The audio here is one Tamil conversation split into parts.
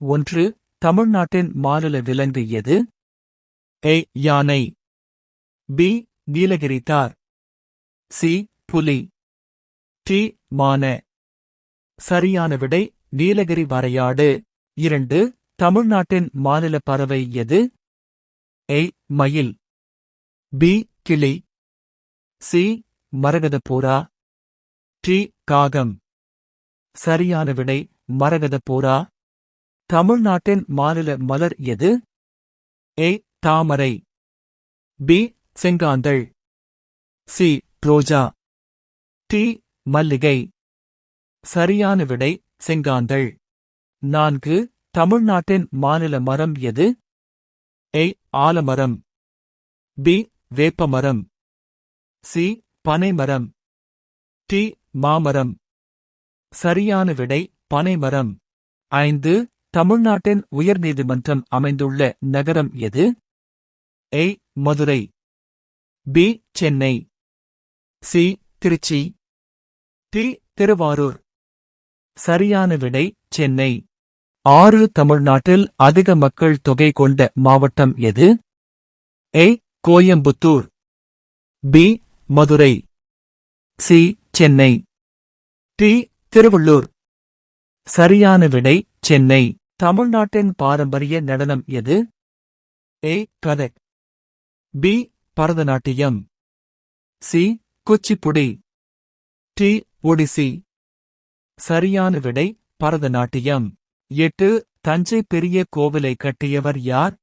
1. தமிழ்நாட்டின் மாநில விலங்கு எது? A. யானை. B. நீலகிரி தார். C. புலி. T. மான. சரியான விடை நீலகிரி வரையாடு. 2. தமிழ்நாட்டின் மாநில பறவை எது? A. மயில். B. கிளி. C. மரகதப்புறா. T. காகம். சரியான விடை மரகதப்புறா. தமிழ்நாட்டின் மாநில மலர் எது? A. Thamarai. B. செங்காந்தள். C. Roja. T. மல்லிகை. சரியான விடை செங்காந்தள். 4. தமிழ்நாட்டின் மாநில மரம் எது? A. ஆலமரம். B. வேப்பமரம். C. பனைமரம். T. மாமரம். சரியான விடை பனைமரம். 5. தமிழ்நாட்டின் உயர்நீதிமன்றம் அமைந்துள்ள நகரம் எது? A. Madurai. B. Chennai. C. Tiruchi. T. Thiruvarur. சரியான விடை சென்னை. 6. தமிழ்நாட்டில் அதிக மக்கள் தொகை கொண்ட மாவட்டம் எது? A. Coimbatore. B. Madurai. C. Chennai. T. Tiruvallur. சரியான விடை சென்னை. தமிழ்நாட்டின் பாரம்பரிய நடனம் எது? A. Kathak. B. Bharatanatyam. C. Kuchipudi. T. Odissi. சரியான விடை பரதநாட்டியம். 8. தஞ்சை பெரிய கோவிலை கட்டியவர் யார்?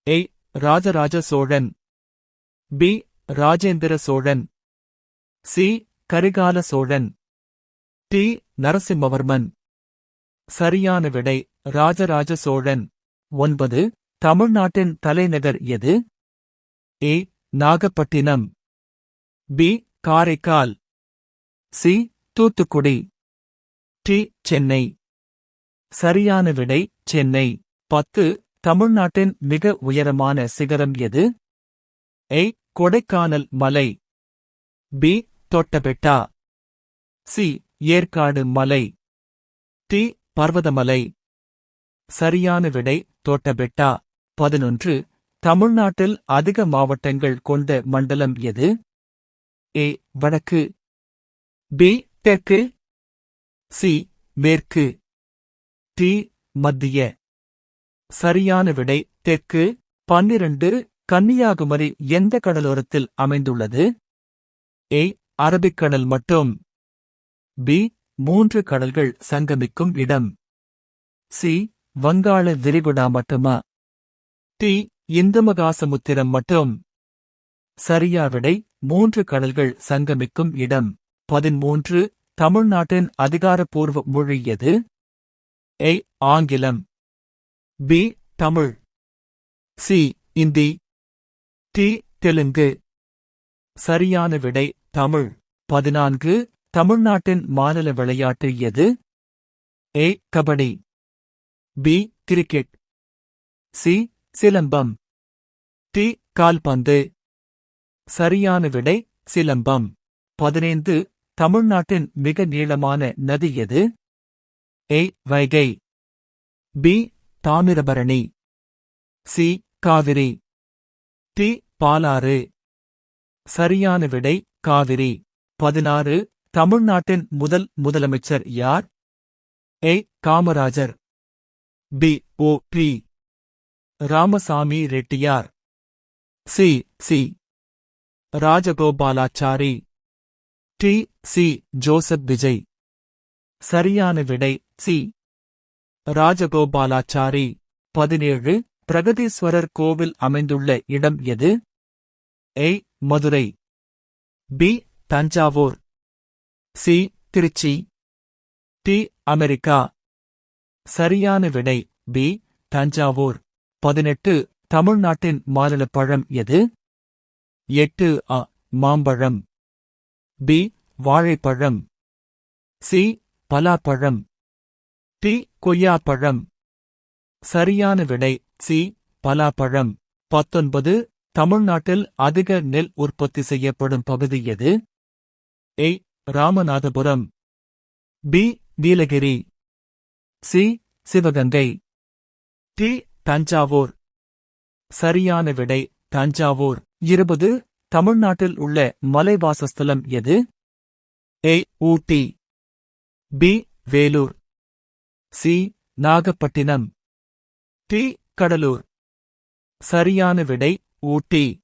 A. Rajaraja Cholan. B. Rajendra Cholan. C. Karikala Cholan. T. Narasimhavarman. சரியான விடை ராஜராஜ சோழன். 9. தமிழ்நாட்டின் தலைநகர் எது? A. Nagapattinam. B. Karaikal. C. Thoothukudi. T. Chennai. சரியான விடை சென்னை. 10. தமிழ்நாட்டின் மிக உயரமான சிகரம் எது? A. கொடைக்கானல் மலை. B. தொட்டபெட்டா. C. ஏற்காடு மலை. T. பர்வதமலை. சரியான விடை தொட்டபெட்டா. 11. தமிழ்நாட்டில் அதிக மாவட்டங்கள் கொண்ட மண்டலம் எது? A. வடக்கு. B. தெற்கு. C. மேற்கு. T. மத்திய. சரியான விடை தெற்கு. 12. கன்னியாகுமரி எந்த கடலோரத்தில் அமைந்துள்ளது? A. அரபிக்கடல் மட்டும். B. 3 கடல்கள் சங்கமிக்கும் இடம். C. வங்காள விரிகுடா மட்டுமா? T. இந்து மகாசமுத்திரம் மட்டும். சரியா விடை 3 கடல்கள் சங்கமிக்கும் இடம். 13. தமிழ்நாட்டின் அதிகாரப்பூர்வ மொழி எது? A. ஆங்கிலம். B. Tamil. C. Hindi. T. Telugu. சரியான விடை தமிழ். 14. தமிழ்நாட்டின் மாநில விளையாட்டு எது? A. Kabaddi. B. Cricket. C. Silambam. T. கால்பந்து. சரியான விடை சிலம்பம். 15. தமிழ்நாட்டின் மிக நீளமான நதி எது? A. Vaigai. B. Thamirabarani. C. Kaveri. T. Palar. சரியான விடை காவிரி. 16. தமிழ்நாட்டின் முதல் முதலமைச்சர் யார்? A. Kamarajar. B. O. P. Ramasamy Reddiar. C. C. Rajagopalachari. T. C. Joseph Vijay. சரியான விடை C. ராஜகோபாலாச்சாரி. 17. பிரகதீஸ்வரர் கோவில் அமைந்துள்ள இடம் எது? A. Madurai. B. Thanjavur. C. Tiruchi. T. America. சரியான விடை B. தஞ்சாவூர். 18. தமிழ்நாட்டின் மாநில பழம் எது? 8. A. மாம்பழம். B. வாழைப்பழம். C. பலாப்பழம். T. கொய்யாப்பழம். சரியான விடை C. பலாப்பழம். 19. தமிழ்நாட்டில் அதிக நெல் உற்பத்தி செய்யப்படும் பகுதி எது? A. Ramanathapuram. B. Nilgiri. C. Sivaganga. D. Thanjavur. சரியான விடை தஞ்சாவூர். 20. தமிழ்நாட்டில் உள்ள மலைவாசஸ்தலம் எது? A. Ooty. B. Vellore. C. Nagapattinam. D. Cuddalore. சரியான விடை ஊட்டி.